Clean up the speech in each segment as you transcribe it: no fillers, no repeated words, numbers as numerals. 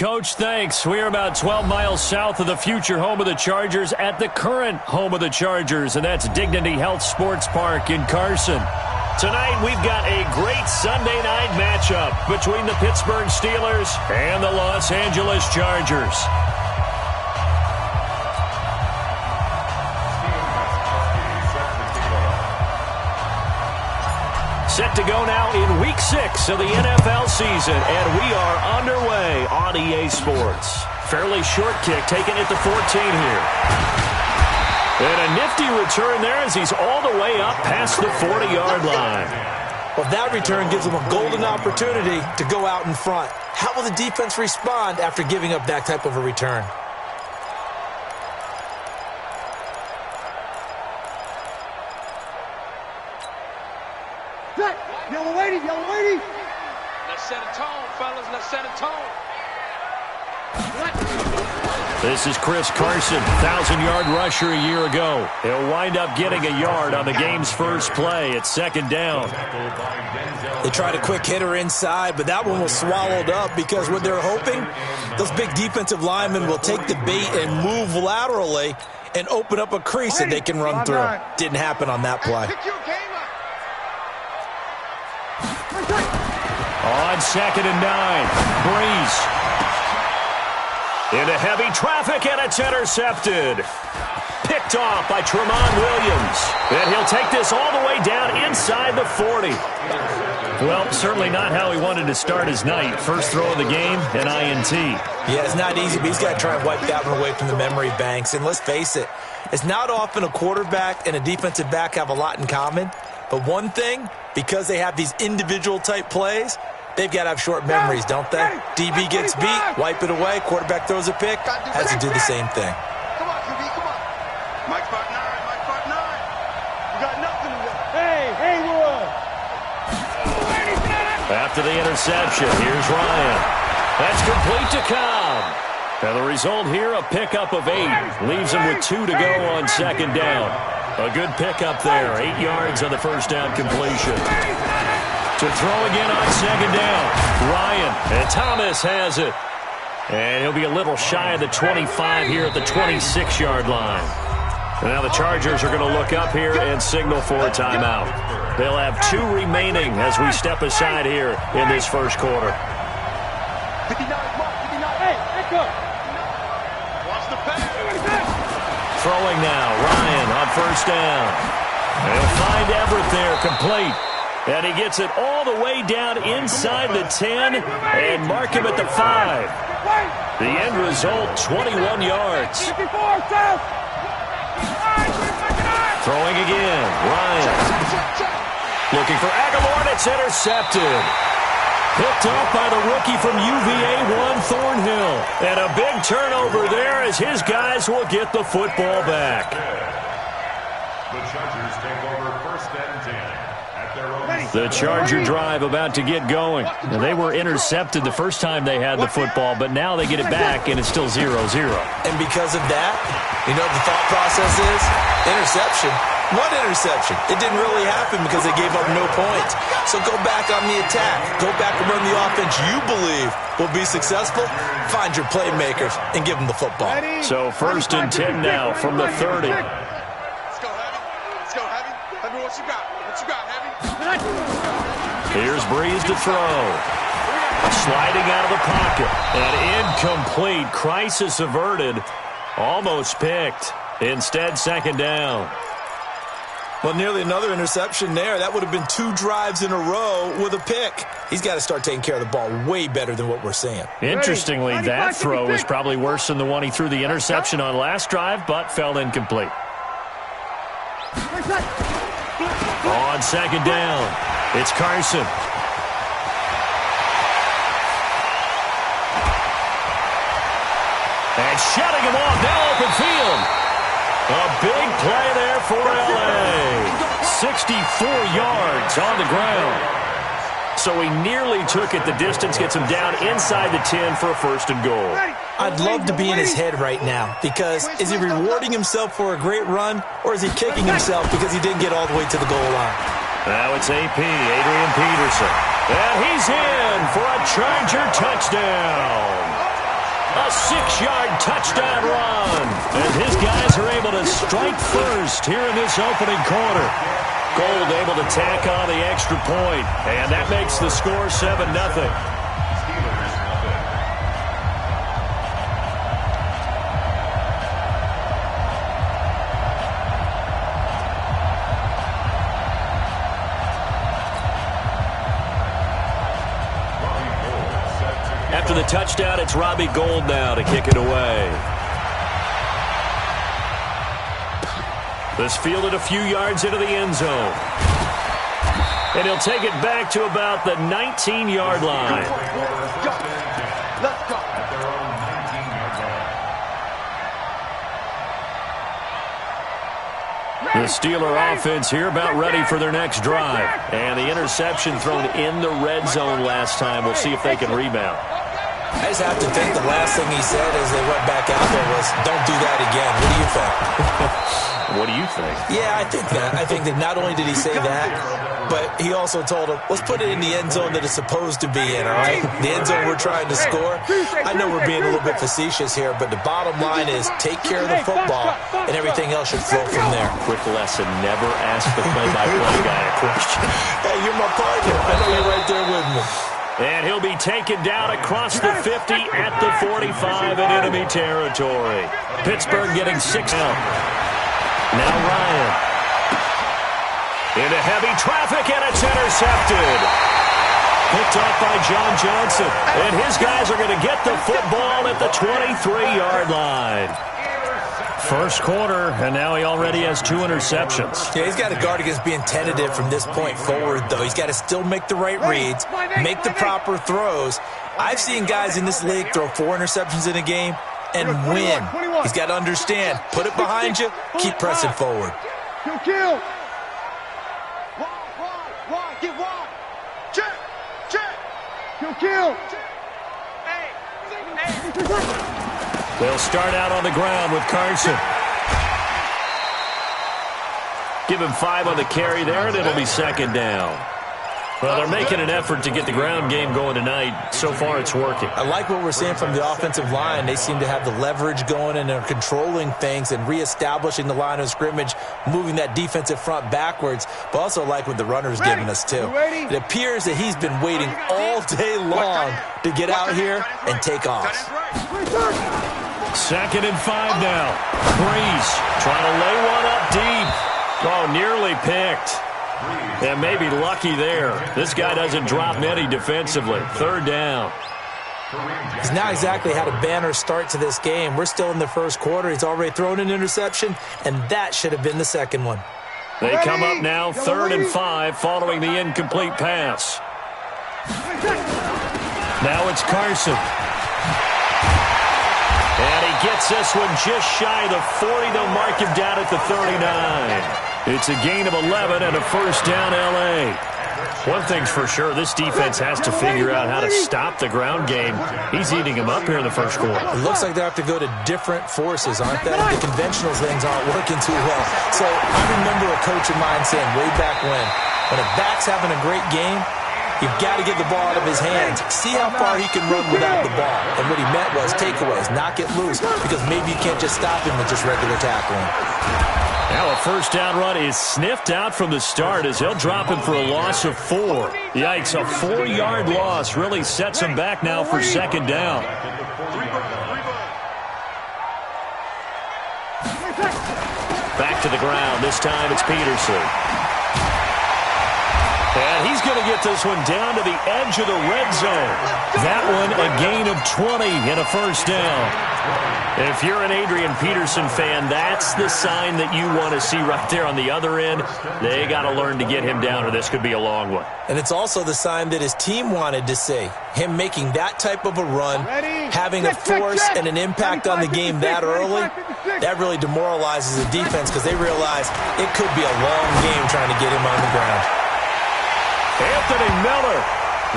Coach, thanks. We are about 12 miles south of the future home of the Chargers at the current home of the Chargers, and that's Dignity Health Sports Park in Carson. Tonight, we've got a great Sunday night matchup between the Pittsburgh Steelers and the Los Angeles Chargers. Set to go now in Week 6 of the NFL season, and we are underway on EA Sports. Fairly short kick taken at the 14 here. And a nifty return there as he's all the way up past the 40-yard line. Well, that return gives them a golden opportunity to go out in front. How will the defense respond after giving up that type of a return? Yellow lady, yellow lady. Let's set a tone, fellas. Let's set a tone. This is Chris Carson, 1,000-yard rusher a year ago. He'll wind up getting a yard on the game's first play. It's second down. They tried a quick hitter inside, but that one was swallowed up because what they're hoping, those big defensive linemen will take the bait and move laterally and open up a crease that they can run through. Didn't happen on that play. On 2nd and 9, Breeze. Into heavy traffic, and it's intercepted. Picked off by Tramon Williams. And he'll take this all the way down inside the 40. Well, certainly not how he wanted to start his night. First throw of the game, an INT. Yeah, it's not easy, but he's got to try and wipe that one away from the memory banks. And let's face it, it's not often a quarterback and a defensive back have a lot in common. But one thing, because they have these individual type plays, they've got to have short memories, don't they? DB gets beat, wipe it away, quarterback throws a pick, has to do the same thing. Come on, QB, come on. Mike Part 9, Mike Part 9. You got nothing to do. Hey, Haywood. After the interception, here's Ryan. That's complete to Cobb. And the result here, a pickup of 8. Leaves him with 2 to go on second down. A good pickup there, 8 yards on the first down completion. To throw again on second down, Ryan, and Thomas has it. And he'll be a little shy of the 25 here at the 26-yard line. And now the Chargers are going to look up here and signal for a timeout. They'll have 2 remaining as we step aside here in this first quarter. 59, Mark, 59. Hey, Echo. Watch the pass. Throwing now, Ryan on first down. They'll find Everett there, complete. And he gets it all the way down inside the 10 and mark him at the 5. The end result, 21 yards. Throwing again, Ryan. Looking for Aguilar, it's intercepted. Picked off by the rookie from UVA, Thornhill. And a big turnover there as his guys will get the football back. The Chargers take over first and 10 at their own. The Charger drive about to get going. Now, they were intercepted the first time they had the football, but now they get it back, and it's still 0-0. And because of that, you know what the thought process is? Interception. What interception? It didn't really happen because they gave up no points. So go back on the attack. Go back and run the offense you believe will be successful. Find your playmakers and give them the football. So first and 10 now from the 30. Let's go, Heavy. Let's go, Heavy. Heavy, what you got? What you got, Heavy? Here's Breeze to throw. Sliding out of the pocket. And incomplete. Crisis averted. Almost picked. Instead, second down. Well, nearly another interception there. That would have been 2 drives in a row with a pick. He's got to start taking care of the ball way better than what we're seeing. Interestingly, that throw was probably worse than the one he threw the interception on last drive, but fell incomplete. On second down, it's Carson. And shutting him off, now open field. A big play there for L.A. 64 yards on the ground. So he nearly took it the distance, gets him down inside the 10 for a first and goal. I'd love to be in his head right now because is he rewarding himself for a great run or is he kicking himself because he didn't get all the way to the goal line? Now it's AP, Adrian Peterson. And he's in for a Charger touchdown. A 6-yard touchdown run. And his guys are able to strike first here in this opening quarter. Gold able to tack on the extra point, and that makes the score 7-0. After the touchdown, it's Robbie Gould now to kick it away. This fielded a few yards into the end zone. And he'll take it back to about the 19-yard line. Let's go. The Steeler offense here about ready for their next drive. And the interception thrown in the red zone last time. We'll see if they can rebound. I just have to think the last thing he said as they went back out there was, don't do that again. What do you think? What do you think? Yeah, I think that. I think that not only did he say that, but he also told him, let's put it in the end zone that it's supposed to be in, all right? The end zone we're trying to score. I know we're being a little bit facetious here, but the bottom line is take care of the football, and everything else should flow from there. Quick lesson, never ask the play-by-play guy a question. Hey, you're my partner. I know you're right there with me. And he'll be taken down across the 50 at the 45 in enemy territory. Pittsburgh getting 6 out. Now Ryan. Into heavy traffic, and it's intercepted. Picked off by John Johnson. And his guys are going to get the football at the 23-yard line. First quarter, and now he already has 2 interceptions. Yeah, he's got to guard against being tentative from this point forward, though. He's got to still make the right reads, make the proper throws. I've seen guys in this league throw 4 interceptions in a game and win. He's got to understand, put it behind you, keep pressing forward. Kill. Wide, get wide. Check. Kill. Hey. They'll start out on the ground with Carson. Give him 5 on the carry there, and it'll be second down. Well, they're making an effort to get the ground game going tonight. So far, it's working. I like what we're seeing from the offensive line. They seem to have the leverage going, and they're controlling things and reestablishing the line of scrimmage, moving that defensive front backwards, but also like what the runner's giving us, too. It appears that he's been waiting all day long to get out here and take off. 2nd and 5 now. Breeze trying to lay one up deep. Oh, nearly picked. And maybe lucky there. This guy doesn't drop many defensively. 3rd down. He's not exactly had a banner start to this game. We're still in the first quarter. He's already thrown an interception, and that should have been the second one. They come up now 3rd and 5 following the incomplete pass. Now it's Carson. And he gets this one just shy of the 40. They'll mark him down at the 39. It's a gain of 11 and a first down, L.A. One thing's for sure, this defense has to figure out how to stop the ground game. He's eating them up here in the first quarter. It looks like they have to go to different forces, aren't they? The conventional things aren't working too well. So I remember a coach of mine saying way back when a back's having a great game, you've got to get the ball out of his hands. See how far he can run without the ball. And what he meant was takeaways, knock it loose, because maybe you can't just stop him with just regular tackling. Now a first down run is sniffed out from the start as he'll drop him for a loss of 4. Yikes, a 4-yard loss really sets him back now for second down. Back to the ground. This time it's Peterson. And he's going to get this one down to the edge of the red zone. That one a gain of 20 and a first down. If you're an Adrian Peterson fan, that's the sign that you want to see right there on the other end. They got to learn to get him down, or this could be a long one. And it's also the sign that his team wanted to see. Him making that type of a run, having a force and an impact on the game that early, that really demoralizes the defense because they realize it could be a long game trying to get him on the ground. Anthony Miller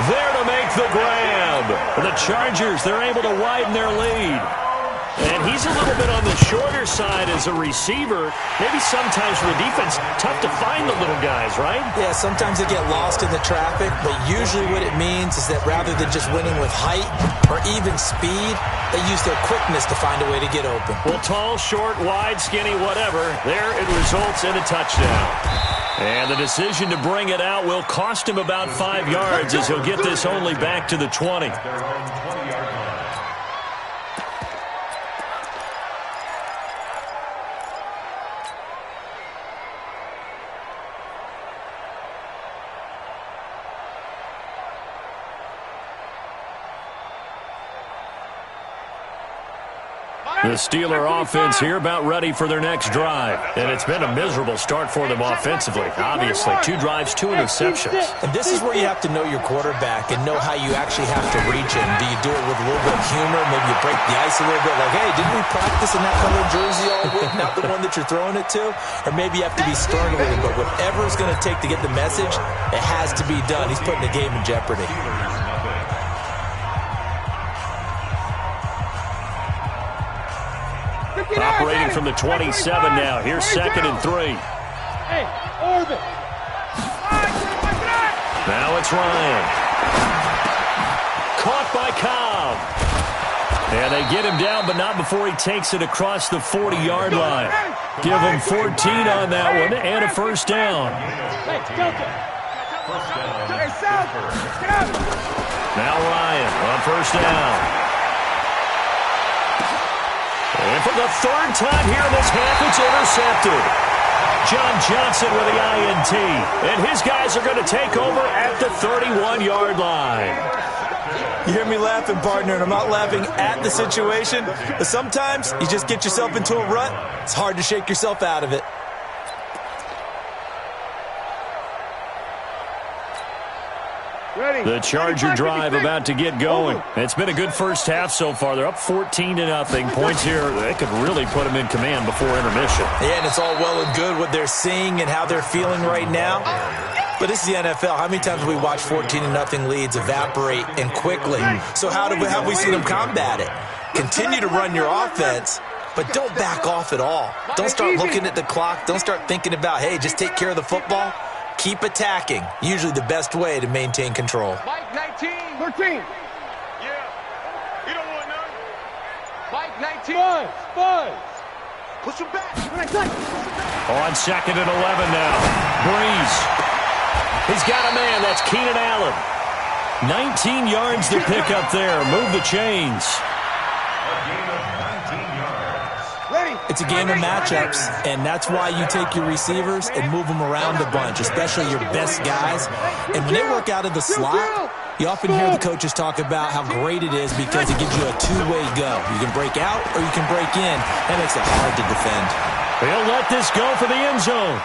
there to make the grab. The Chargers, they're able to widen their lead. And he's a little bit on the shorter side as a receiver. Maybe sometimes for the defense, tough to find the little guys, right? Yeah, sometimes they get lost in the traffic, but usually what it means is that rather than just winning with height or even speed, they use their quickness to find a way to get open. Well, tall, short, wide, skinny, whatever, there it results in a touchdown. And the decision to bring it out will cost him about 5 yards as he'll get this only back to the 20. The Steeler offense here about ready for their next drive. And it's been a miserable start for them offensively. Obviously, 2 drives, 2 interceptions. And this is where you have to know your quarterback and know how you actually have to reach him. Do you do it with a little bit of humor? Maybe you break the ice a little bit like, hey, didn't we practice in that colored jersey all week? Not the one that you're throwing it to? Or maybe you have to be stern with him. But whatever it's going to take to get the message, it has to be done. He's putting the game in jeopardy. Operating from the 27 now. Here's 2nd and 3. Hey, Orbit. Now it's Ryan. Caught by Cobb. And they get him down, but not before he takes it across the 40-yard line. Give him 14 on that one and a first down. Now Ryan on first down. And for the 3rd time here in this half, it's intercepted. John Johnson with the INT. And his guys are going to take over at the 31-yard line. You hear me laughing, partner, and I'm not laughing at the situation, but sometimes you just get yourself into a rut. It's hard to shake yourself out of it. The Charger drive about to get going. It's been a good first half so far. They're up 14-0. Points here, they could really put them in command before intermission. Yeah, and it's all well and good what they're seeing and how they're feeling right now. But this is the NFL. How many times have we watched 14-0 leads evaporate and quickly? So how have we seen them combat it? Continue to run your offense, but don't back off at all. Don't start looking at the clock. Don't start thinking about, hey, just take care of the football. Keep attacking. Usually the best way to maintain control. Mike 19. 13. Yeah. You don't want none. Mike 19. Buzz. Push him back. On 2nd and 11 now. Breeze. He's got a man. That's Keenan Allen. 19 yards to pick up there. Move the chains. It's a game of matchups, and that's why you take your receivers and move them around a bunch, especially your best guys. And when they work out of the slot, you often hear the coaches talk about how great it is because it gives you a two-way go. You can break out or you can break in. That makes it hard to defend. He'll let this go for the end zone.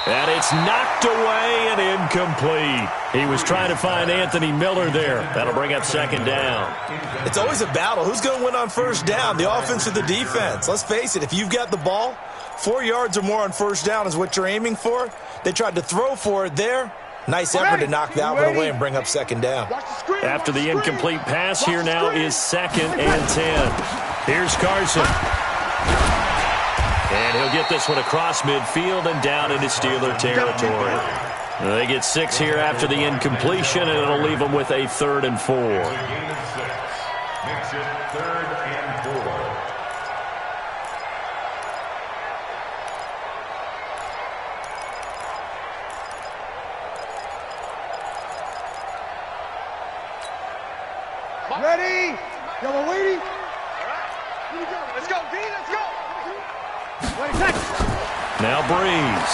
And it's knocked away and incomplete. He was trying to find Anthony Miller there. That'll bring up 2nd down. It's always a battle. Who's going to win on first down, the offense or the defense? Let's face it, if you've got the ball, 4 yards or more on first down is what you're aiming for. They tried to throw for it there. Nice effort to knock that one away and bring up 2nd down. After the incomplete pass, here now is 2nd and 10. Here's Carson. And he'll get this one across midfield and down into Steeler territory. They get 6 here after the incompletion, and it'll leave them with a 3rd and 4. Makes it 3rd and 4. Ready? Yo, we're waiting. Here we go. Let's go, D. Let's go. Now Breeze.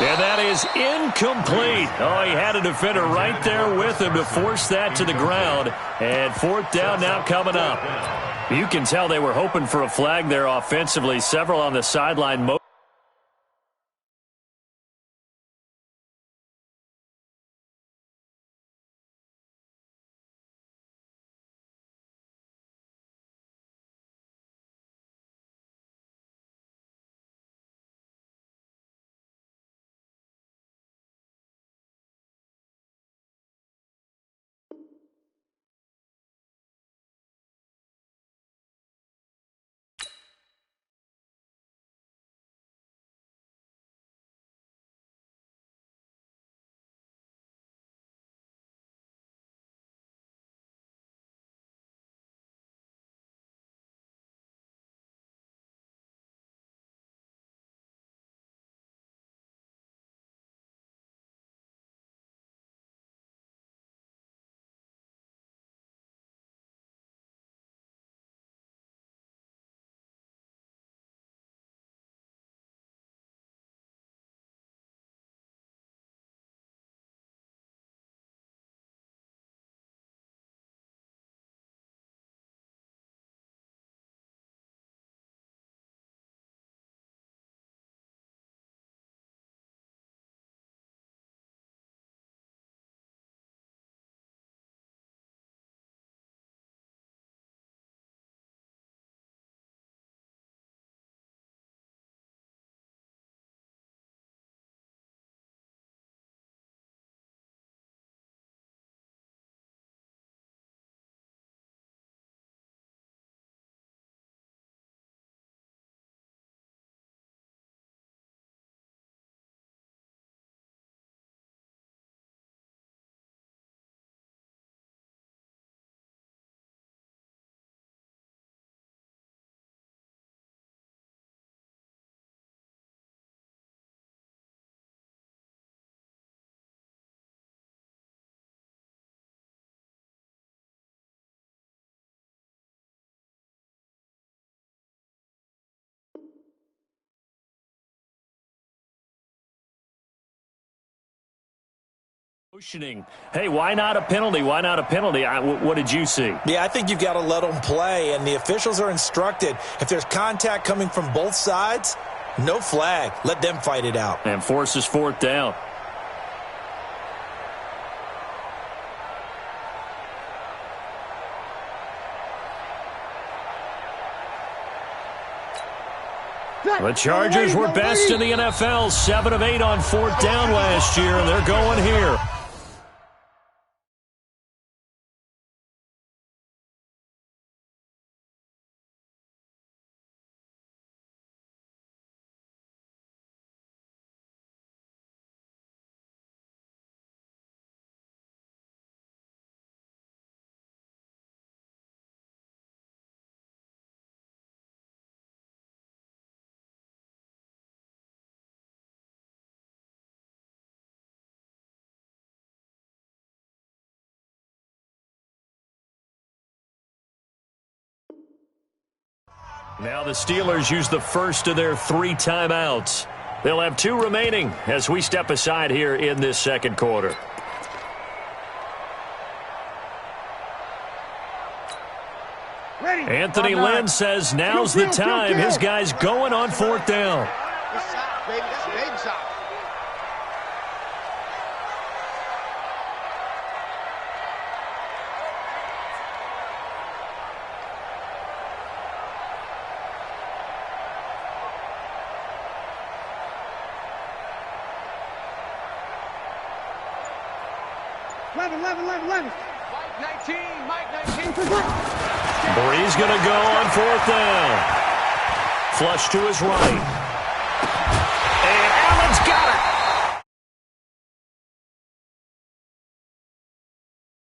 And that is incomplete. Oh, he had a defender right there with him to force that to the ground. And 4th down now coming up. You can tell they were hoping for a flag there offensively. Several on the sideline. Hey, why not a penalty? Why not a penalty? What did you see? Yeah, I think you've got to let them play, and the officials are instructed. If there's contact coming from both sides, no flag. Let them fight it out. And forces fourth down. The Chargers were best in the NFL, 7 of 8 on fourth down last year, and they're going here. Now the Steelers use the first of their 3 timeouts. They'll have 2 remaining as we step aside here in this second quarter. Anthony Lynn says now's the time. His guy's going on fourth down. Good shot, baby. That's a baby shot. Mike 19, Mike 19. Bree's going to go on fourth down. Flush to his right.